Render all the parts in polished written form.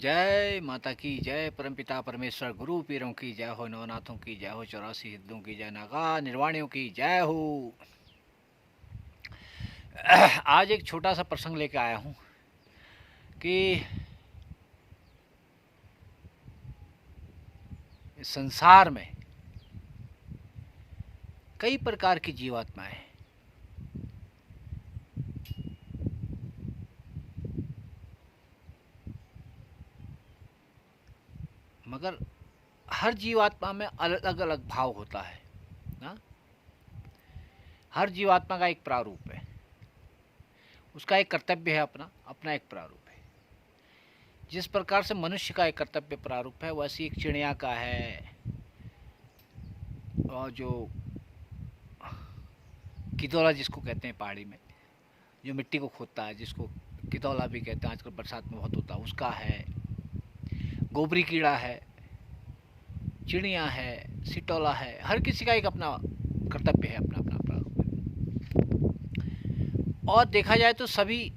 जय माता की जय, परमपिता परमेश्वर गुरु पीरों की जय हो, नवनाथों की जय हो, 84 सिद्धों की जय, नागा निर्वाणियों की जय हो। आज एक छोटा सा प्रसंग लेके आया हूँ कि संसार में कई प्रकार की जीवात्माएं हैं। मगर हर जीवात्मा में अलग अलग भाव होता है ना। हर जीवात्मा का एक प्रारूप है, उसका एक कर्तव्य है, अपना अपना एक प्रारूप है। जिस प्रकार से मनुष्य का एक कर्तव्य प्रारूप है, वैसे एक चिड़िया का है, और जो किदौला जिसको कहते हैं पहाड़ी में, जो मिट्टी को खोदता है, जिसको किदौला भी कहते हैं, आजकल बरसात में बहुत होता है, उसका है। गोबरी कीड़ा है, चिड़िया है, सिटौला है। हर किसी का एक अपना कर्तव्य है, अपना अपना प्रारूप है। और देखा जाए तो सभी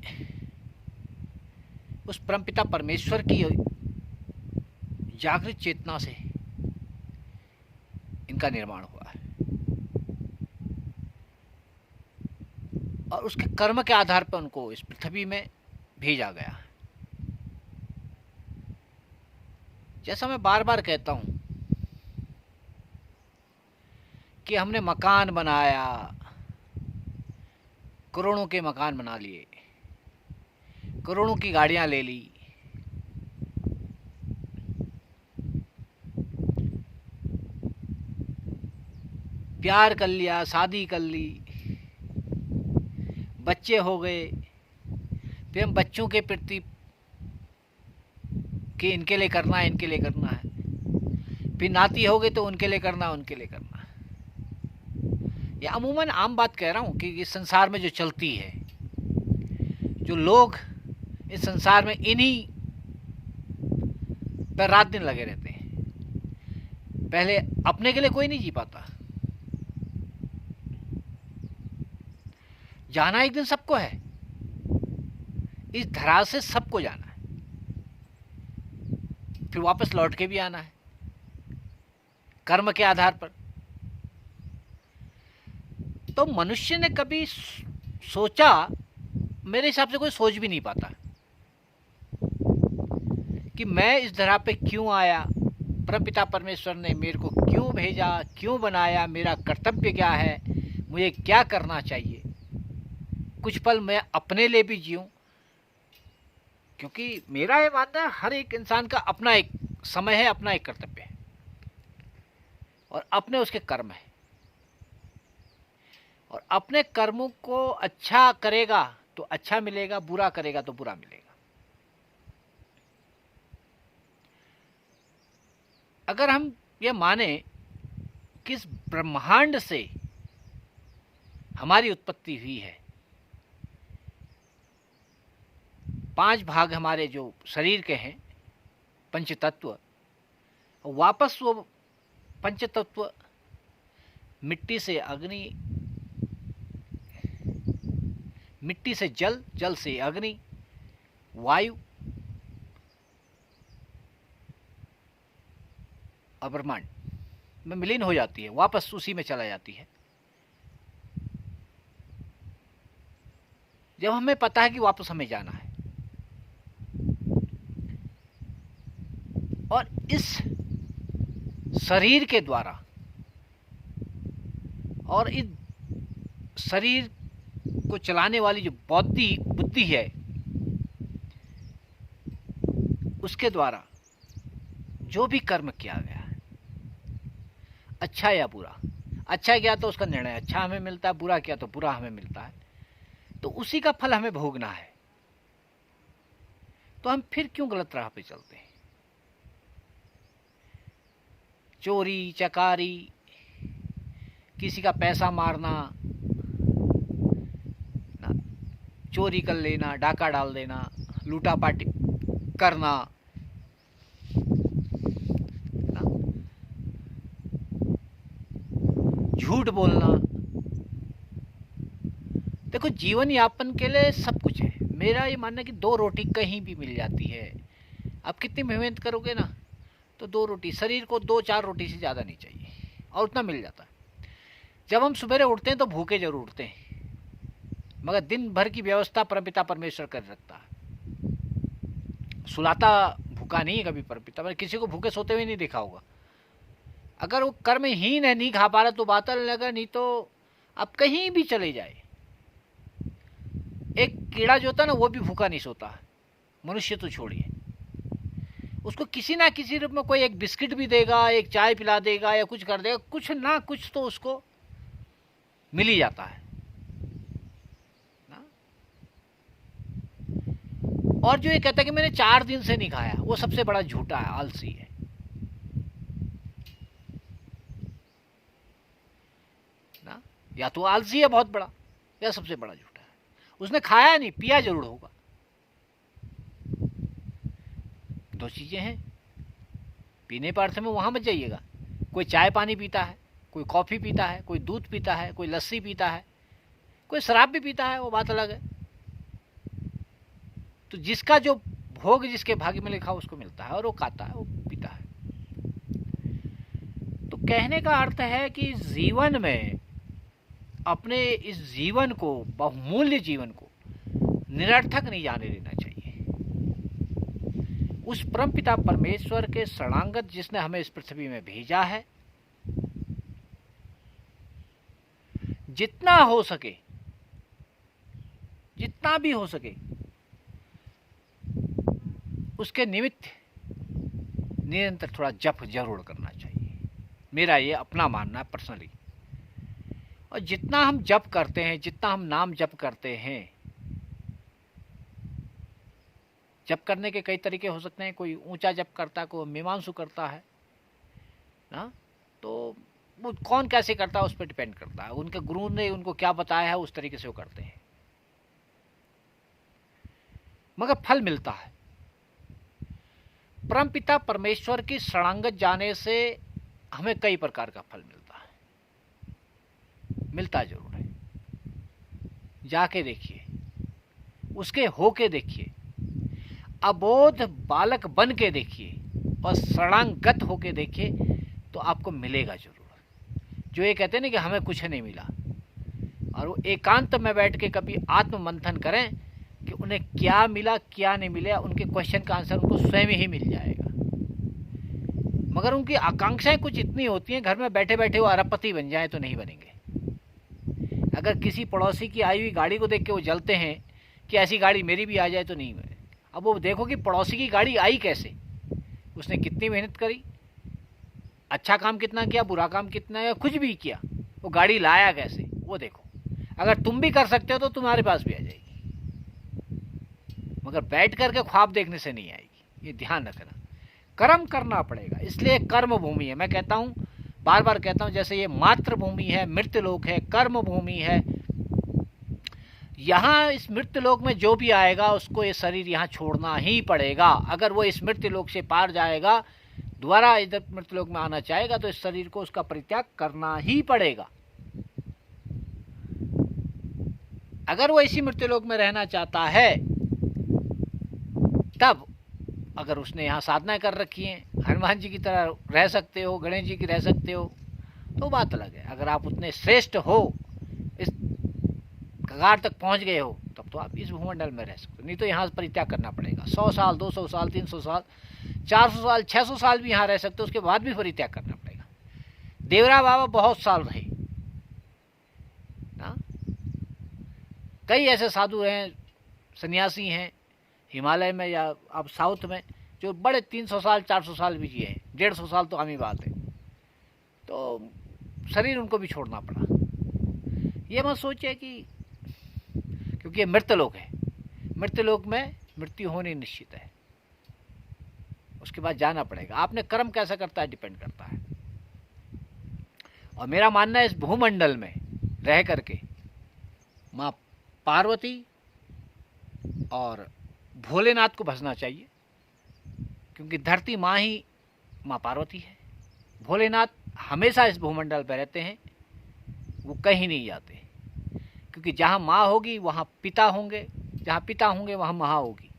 उस परमपिता परमेश्वर की जागृत चेतना से इनका निर्माण हुआ है, और उसके कर्म के आधार पर उनको इस पृथ्वी में भेजा गया है। जैसा मैं बार बार कहता हूं कि हमने मकान बनाया, करोड़ों के मकान बना लिए, करोड़ों की गाड़ियां ले ली, प्यार कर लिया, शादी कर ली, बच्चे हो गए, फिर हम बच्चों के प्रति कि इनके लिए करना है, इनके लिए करना है, फिर नाती हो गए तो उनके लिए करना है, उनके लिए करना है। ये अमूमन आम बात कह रहा हूँ कि इस संसार में जो चलती है, जो लोग इस संसार में इन्हीं पर रात दिन लगे रहते हैं। पहले अपने के लिए कोई नहीं जी पाता। जाना एक दिन सबको है, इस धरा से सबको जाना है, फिर वापस लौट के भी आना है कर्म के आधार पर। तो मनुष्य ने कभी सोचा, मेरे हिसाब से कोई सोच भी नहीं पाता कि मैं इस धरा पे क्यों आया, परमपिता परमेश्वर ने मेरे को क्यों भेजा, क्यों बनाया, मेरा कर्तव्य क्या है, मुझे क्या करना चाहिए। कुछ पल मैं अपने लिए भी जीऊं, क्योंकि मेरा ये मानना है हर एक इंसान का अपना एक समय है, अपना एक कर्तव्य है, और अपने उसके कर्म है। और अपने कर्मों को अच्छा करेगा तो अच्छा मिलेगा, बुरा करेगा तो बुरा मिलेगा। अगर हम ये माने कि इस ब्रह्मांड से हमारी उत्पत्ति हुई है, 5 भाग हमारे जो शरीर के हैं, पंच तत्व, वापस वो पंच तत्व मिट्टी से अग्नि, मिट्टी से जल, जल से अग्नि, वायु और ब्रह्मांड में विलीन हो जाती है, वापस उसी में चला जाती है। जब हमें पता है कि वापस हमें जाना है, और इस शरीर के द्वारा और इस शरीर को चलाने वाली जो बुद्धि है, उसके द्वारा जो भी कर्म किया गया है, अच्छा या बुरा, अच्छा किया तो उसका निर्णय अच्छा हमें मिलता है, बुरा किया तो बुरा हमें मिलता है, तो उसी का फल हमें भोगना है। तो हम फिर क्यों गलत राह पे चलते हैं? चोरी चकारी, किसी का पैसा मारना, चोरी कर लेना, डाका डाल देना, लूटा पाटी करना, झूठ बोलना। देखो, जीवन यापन के लिए सब कुछ है। मेरा ये मानना है कि 2 रोटी कहीं भी मिल जाती है, आप कितनी मेहनत करोगे ना, तो 2 रोटी, शरीर को 2-4 रोटी से ज़्यादा नहीं चाहिए, और उतना मिल जाता है। जब हम सवेरे उठते हैं तो भूखे जरूर उठते हैं, मगर दिन भर की व्यवस्था परमपिता परमेश्वर कर रखता है। सुलाता भूखा नहीं है कभी परमपिता, मैंने किसी को भूखे सोते हुए नहीं देखा होगा। अगर वो कर्महीन है, नहीं खा पा रहा तो बात अलग है, नहीं तो आप कहीं भी चले जाए। एक कीड़ा जो होता है ना, वो भी भूखा नहीं सोता, मनुष्य तो छोड़िए। उसको किसी ना किसी रूप में कोई एक बिस्किट भी देगा, एक चाय पिला देगा या कुछ कर देगा, कुछ ना कुछ तो उसको मिल ही जाता है ना। और जो ये कहता है कि मैंने 4 दिन से नहीं खाया, वो सबसे बड़ा झूठा है, आलसी है ना। या तो आलसी है बहुत बड़ा, या सबसे बड़ा झूठा है। उसने खाया नहीं, पिया जरूर होगा। 2 चीजें हैं। पीने पर अर्थ में वहां मत जाइएगा। कोई चाय पानी पीता है, कोई कॉफी पीता है, कोई दूध पीता है, कोई लस्सी पीता है, कोई शराब भी पीता है, वो बात अलग है। तो जिसका जो भोग जिसके भाग्य में लिखा उसको मिलता है, और वो खाता है, वो पीता है। तो कहने का अर्थ है कि जीवन में अपने इस जीवन को, बहुमूल्य जीवन को निरर्थक नहीं जाने देना चाहिए। उस परमपिता परमेश्वर के शरणागत जिसने हमें इस पृथ्वी में भेजा है, जितना हो सके, जितना भी हो सके, उसके निमित्त निरंतर थोड़ा जप जरूर करना चाहिए। मेरा ये अपना मानना है पर्सनली। और जितना हम जप करते हैं, जितना हम नाम जप करते हैं, जप करने के कई तरीके हो सकते हैं। कोई ऊंचा जप करता है, कोई मीमांसु करता है ना। तो वो कौन कैसे करता है उस पर डिपेंड करता है। उनके गुरु ने उनको क्या बताया है, उस तरीके से वो करते हैं, मगर फल मिलता है। परमपिता परमेश्वर की शरणागत जाने से हमें कई प्रकार का फल मिलता है, मिलता जरूर है। जाके देखिए, उसके होके देखिए, अबोध बालक बन के देखिए, और शरणागत होके देखिए, तो आपको मिलेगा जरूर। जो ये कहते हैं ना कि हमें कुछ नहीं मिला, और वो एकांत में बैठ के कभी आत्म मंथन करें कि उन्हें क्या मिला क्या नहीं मिला, उनके क्वेश्चन का आंसर उनको स्वयं ही मिल जाएगा। मगर उनकी आकांक्षाएं कुछ इतनी होती हैं, घर में बैठे बैठे वो अरबपति बन जाए तो नहीं बनेंगे। अगर किसी पड़ोसी की आई हुई गाड़ी को देख के वो जलते हैं कि ऐसी गाड़ी मेरी भी आ जाए, तो नहीं बने। अब वो देखो कि पड़ोसी की गाड़ी आई कैसे, उसने कितनी मेहनत करी, अच्छा काम कितना किया, बुरा काम कितना, या कुछ भी किया, वो गाड़ी लाया कैसे, वो देखो। अगर तुम भी कर सकते हो तो तुम्हारे पास भी आ जाएगी, मगर बैठ करके ख्वाब देखने से नहीं आएगी। ये ध्यान रखना, कर्म करना पड़ेगा। इसलिए कर्म भूमि है। मैं कहता हूँ, बार बार कहता हूँ, जैसे ये मातृभूमि है, मृत्युलोक है, कर्म भूमि है। यहाँ इस मृत्युलोक में जो भी आएगा उसको ये शरीर यहाँ छोड़ना ही पड़ेगा। अगर वो इस मृत्युलोक से पार जाएगा, दोबारा इधर मृत्युलोक में आना चाहेगा, तो इस शरीर को उसका परित्याग करना ही पड़ेगा। अगर वो इसी मृत्युलोक में रहना चाहता है, तब अगर उसने यहाँ साधना कर रखी है, हनुमान जी की तरह रह सकते हो, गणेश जी की रह सकते हो, तो बात अलग है। अगर आप उतने श्रेष्ठ हो, इस कगार तक पहुंच गए हो, तब तो आप इस भूमंडल में रह सकते हो। नहीं तो यहाँ परित्याग करना पड़ेगा। 100 साल, 200 साल, 300 साल, 400 साल, 600 साल भी यहाँ रह सकते हो, उसके बाद भी परित्याग करना पड़ेगा। देवरा बाबा बहुत साल रहे ना। कई ऐसे साधु हैं, सन्यासी हैं हिमालय में या अब साउथ में, जो बड़े 300 साल 400 साल भी जिए हैं। 150 साल तो आम ही बात है। तो शरीर उनको भी छोड़ना पड़ा। ये मत सोचिए कि, क्योंकि ये मृत्युलोक है, मृत्युलोक में मृत्यु होनी निश्चित है, उसके बाद जाना पड़ेगा। आपने कर्म कैसा करता है डिपेंड करता है। और मेरा मानना है, इस भूमंडल में रह करके माँ पार्वती और भोलेनाथ को भजना चाहिए, क्योंकि धरती माँ ही माँ पार्वती है। भोलेनाथ हमेशा इस भूमंडल पर रहते हैं, वो कहीं नहीं जाते, क्योंकि जहाँ माँ होगी वहाँ पिता होंगे, जहाँ पिता होंगे वहाँ माँ होगी।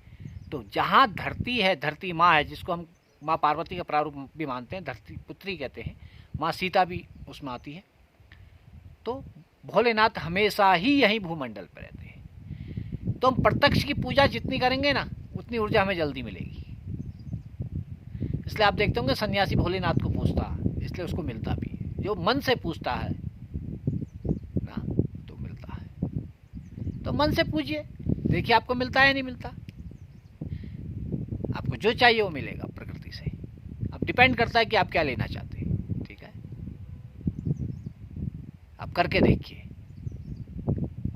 तो जहाँ धरती है, धरती माँ है, जिसको हम माँ पार्वती का प्रारूप भी मानते हैं, धरती पुत्री कहते हैं, माँ सीता भी उसमें आती है। तो भोलेनाथ हमेशा ही यहीं भूमंडल पर रहते हैं। तो हम प्रत्यक्ष की पूजा जितनी करेंगे ना, उतनी ऊर्जा हमें जल्दी मिलेगी। इसलिए आप देखते होंगे सन्यासी भोलेनाथ को पूछता, इसलिए उसको मिलता भी है। जो मन से पूछता है ना, तो मिलता है। तो मन से पूछिए, देखिए आपको मिलता है या नहीं मिलता। आपको जो चाहिए वो मिलेगा प्रकृति से। अब डिपेंड करता है कि आप क्या लेना चाहते हैं। ठीक है, आप करके देखिए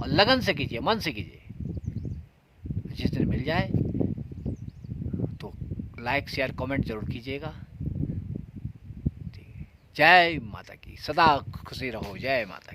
और लगन से कीजिए, मन से कीजिए। जिस दिन मिल जाए तो लाइक शेयर कमेंट जरूर कीजिएगा। ठीक है, जय माता की, सदा खुशी रहो, जय माता की।